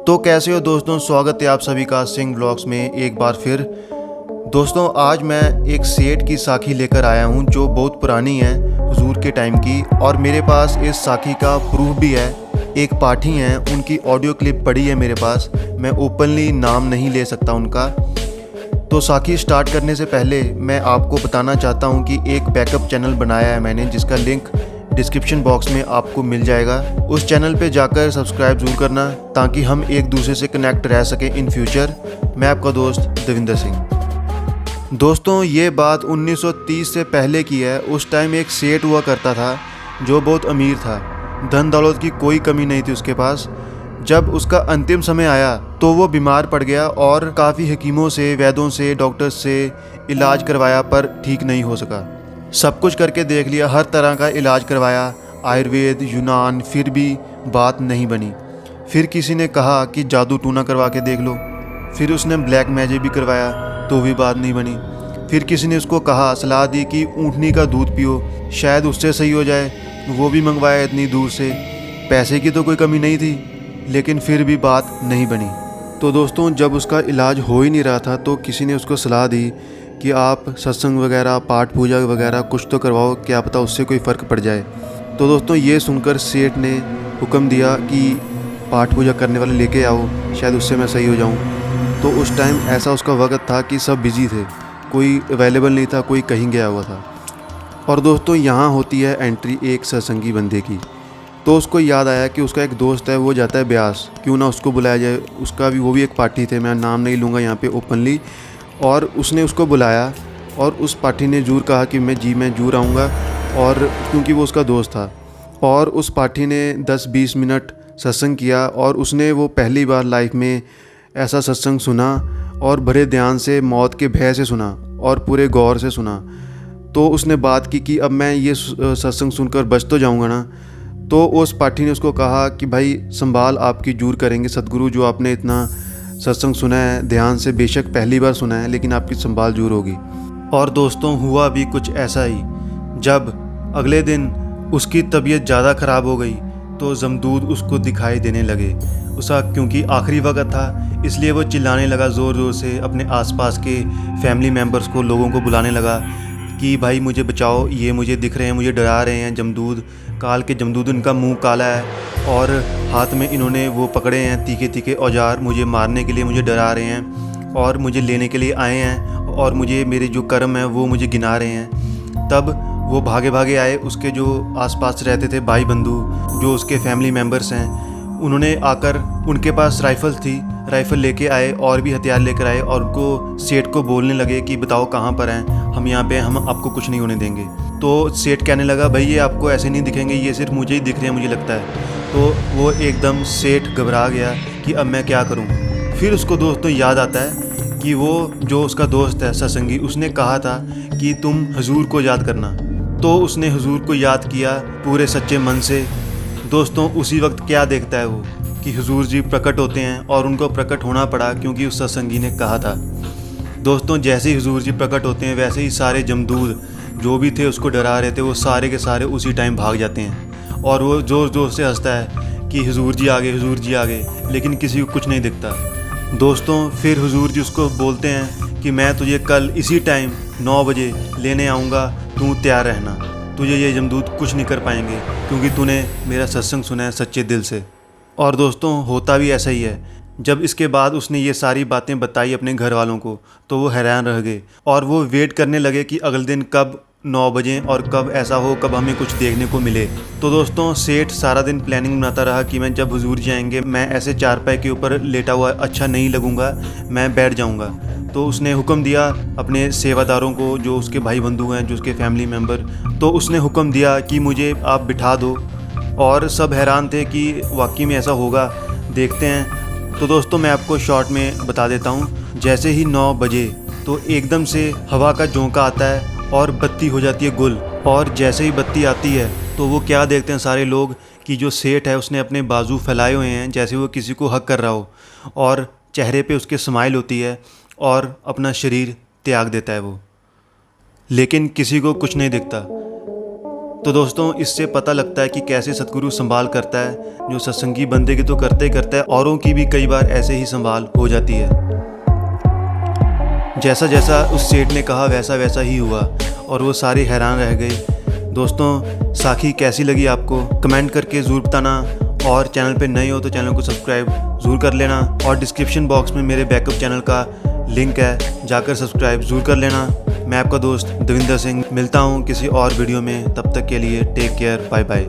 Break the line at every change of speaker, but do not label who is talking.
तो कैसे हो दोस्तों, स्वागत है आप सभी का सिंह व्लॉग्स में एक बार फिर। दोस्तों आज मैं एक सेठ की साखी लेकर आया हूं जो बहुत पुरानी है, हुजूर के टाइम की, और मेरे पास इस साखी का प्रूफ भी है। एक पाठी हैं, उनकी ऑडियो क्लिप पड़ी है मेरे पास। मैं ओपनली नाम नहीं ले सकता उनका। तो साखी स्टार्ट करने से पहले मैं आपको बताना चाहता हूं कि एक बैकअप चैनल बनाया है मैंने, जिसका लिंक डिस्क्रिप्शन बॉक्स में आपको मिल जाएगा। उस चैनल पे जाकर सब्सक्राइब ज़रूर करना ताकि हम एक दूसरे से कनेक्ट रह सकें इन फ्यूचर। मैं आपका दोस्त देविंदर सिंह। दोस्तों ये बात 1930 से पहले की है। उस टाइम एक सेठ हुआ करता था जो बहुत अमीर था, धन दौलत की कोई कमी नहीं थी उसके पास। जब उसका अंतिम समय आया तो वो बीमार पड़ गया और काफ़ी हकीमों से, वैद्यों से, डॉक्टर्स से इलाज करवाया पर ठीक नहीं हो सका। सब कुछ करके देख लिया, हर तरह का इलाज करवाया, आयुर्वेद, यूनान, फिर भी बात नहीं बनी। फिर किसी ने कहा कि जादू टूना करवा के देख लो। फिर उसने ब्लैक मैजिक भी करवाया तो भी बात नहीं बनी। फिर किसी ने उसको कहा, सलाह दी कि ऊँटनी का दूध पियो, शायद उससे सही हो जाए। वो भी मंगवाया इतनी दूर से। पैसे की तो कोई कमी नहीं थी, लेकिन फिर भी बात नहीं बनी। तो दोस्तों जब उसका इलाज हो ही नहीं रहा था तो किसी ने उसको सलाह दी कि आप सत्संग वगैरह, पाठ पूजा वगैरह कुछ तो करवाओ, क्या पता उससे कोई फ़र्क पड़ जाए। तो दोस्तों ये सुनकर सेठ ने हुक्म दिया कि पाठ पूजा करने वाले लेके आओ, शायद उससे मैं सही हो जाऊं। तो उस टाइम ऐसा उसका वक्त था कि सब बिज़ी थे, कोई अवेलेबल नहीं था, कोई कहीं गया हुआ था। और दोस्तों यहाँ होती है एंट्री एक सत्संगी बंदे की। तो उसको याद आया कि उसका एक दोस्त है, वो जाता है ब्यास, क्यों ना उसको बुलाया जाए। उसका भी, वो भी एक पाठी थे, मैं नाम नहीं लूँगा यहाँ पे ओपनली। और उसने उसको बुलाया और उस पाठी ने जरूर कहा कि मैं जरूर आऊँगा, और क्योंकि वो उसका दोस्त था। और उस पाठी ने 10-20 मिनट सत्संग किया और उसने वो पहली बार लाइफ में ऐसा सत्संग सुना और बड़े ध्यान से, मौत के भय से सुना और पूरे गौर से सुना। तो उसने बात की कि अब मैं ये सत्संग सुनकर बच तो जाऊँगा ना। तो उस पाठी ने उसको कहा कि भाई संभाल, आपकी जरूर करेंगे सतगुरु, जो आपने इतना सत्संग सुना है ध्यान से, बेशक पहली बार सुना है, लेकिन आपकी संभाल जरूर होगी। और दोस्तों हुआ भी कुछ ऐसा ही। जब अगले दिन उसकी तबीयत ज़्यादा ख़राब हो गई तो जमदूद उसको दिखाई देने लगे। उसका क्योंकि आखिरी वक्त था, इसलिए वो चिल्लाने लगा ज़ोर ज़ोर से, अपने आसपास के फैमिली मेम्बर्स को, लोगों को बुलाने लगा कि भाई मुझे बचाओ, ये मुझे दिख रहे हैं, मुझे डरा रहे हैं जमदूद, काल के जमदूद। इनका मुंह काला है और हाथ में इन्होंने वो पकड़े हैं तीखे तीखे औजार, मुझे मारने के लिए, मुझे डरा रहे हैं और मुझे लेने के लिए आए हैं, और मुझे मेरे जो कर्म हैं वो मुझे गिना रहे हैं। तब वो भागे भागे आए। उसके जो आसपास रहते थे भाई बंधु, जो उसके फैमिली मेम्बर्स हैं, उन्होंने आकर, उनके पास राइफ़ल थी, राइफ़ल लेके आए और भी हथियार लेकर आए और उनको, सेठ को बोलने लगे कि बताओ कहाँ पर हैं, हम यहाँ पे, हम आपको कुछ नहीं होने देंगे। तो सेठ कहने लगा, भाई ये आपको ऐसे नहीं दिखेंगे, ये सिर्फ मुझे ही दिख रहे हैं, मुझे लगता है। तो वो एकदम सेठ घबरा गया कि अब मैं क्या करूँ। फिर उसको दोस्तों याद आता है कि वो जो उसका दोस्त है सत्संगी, उसने कहा था कि तुम हुजूर को याद करना। तो उसने हुजूर को याद किया पूरे सच्चे मन से। दोस्तों उसी वक्त क्या देखता है वो कि हुजूर जी प्रकट होते हैं, और उनको प्रकट होना पड़ा क्योंकि उस सत्संगी ने कहा था। दोस्तों जैसे ही हुजूर जी प्रकट होते हैं, वैसे ही सारे जमदूद जो भी थे उसको डरा रहे थे, वो सारे के सारे उसी टाइम भाग जाते हैं। और वो ज़ोर ज़ोर से हंसता है कि हुजूर जी आ गए, हुजूर जी आ गए, लेकिन किसी को कुछ नहीं दिखता। दोस्तों फिर हुजूर जी उसको बोलते हैं कि मैं तुझे कल इसी टाइम 9 बजे लेने आऊँगा, तू तैयार रहना, तुझे ये जमदूत कुछ नहीं कर पाएंगे क्योंकि तूने मेरा सत्संग सुना है सच्चे दिल से। और दोस्तों होता भी ऐसा ही है। जब इसके बाद उसने ये सारी बातें बताई अपने घर वालों को तो वो हैरान रह गए और वो वेट करने लगे कि अगले दिन कब 9 बजे और कब ऐसा हो, कब हमें कुछ देखने को मिले। तो दोस्तों सेठ सारा दिन प्लानिंग बनाता रहा कि मैं जब हुजूर जी आएंगे, मैं ऐसे चारपाई के ऊपर लेटा हुआ अच्छा नहीं लगूंगा, मैं बैठ जाऊंगा। तो उसने हुक्म दिया अपने सेवादारों को, जो उसके भाई बंधु हैं, जो उसके फैमिली मेम्बर, तो उसने हुक्म दिया कि मुझे आप बिठा दो। और सब हैरान थे कि वाकई में ऐसा होगा, देखते हैं। तो दोस्तों मैं आपको शॉर्ट में बता देता हूँ। जैसे ही 9 बजे तो एकदम से हवा का झोंका आता है और बत्ती हो जाती है गुल। और जैसे ही बत्ती आती है तो वो क्या देखते हैं सारे लोग कि जो सेठ है उसने अपने बाजू फैलाए हुए हैं, जैसे वो किसी को हक कर रहा हो, और चेहरे पे उसके स्माइल होती है और अपना शरीर त्याग देता है वो, लेकिन किसी को कुछ नहीं दिखता। तो दोस्तों इससे पता लगता है कि कैसे सतगुरु संभाल करता है। जो सत्संगी बंदे की तो करते ही करता है, औरों की भी कई बार ऐसे ही संभाल हो जाती है। जैसा जैसा उस सेठ ने कहा वैसा वैसा ही हुआ और वो सारे हैरान रह गए। दोस्तों साखी कैसी लगी आपको कमेंट करके ज़रूर बताना, और चैनल पे नए हो तो चैनल को सब्सक्राइब ज़रूर कर लेना, और डिस्क्रिप्शन बॉक्स में मेरे बैकअप चैनल का लिंक है, जाकर सब्सक्राइब ज़रूर कर लेना। मैं आपका दोस्त देविंदर सिंह मिलता हूँ किसी और वीडियो में, तब तक के लिए टेक केयर, बाय बाय।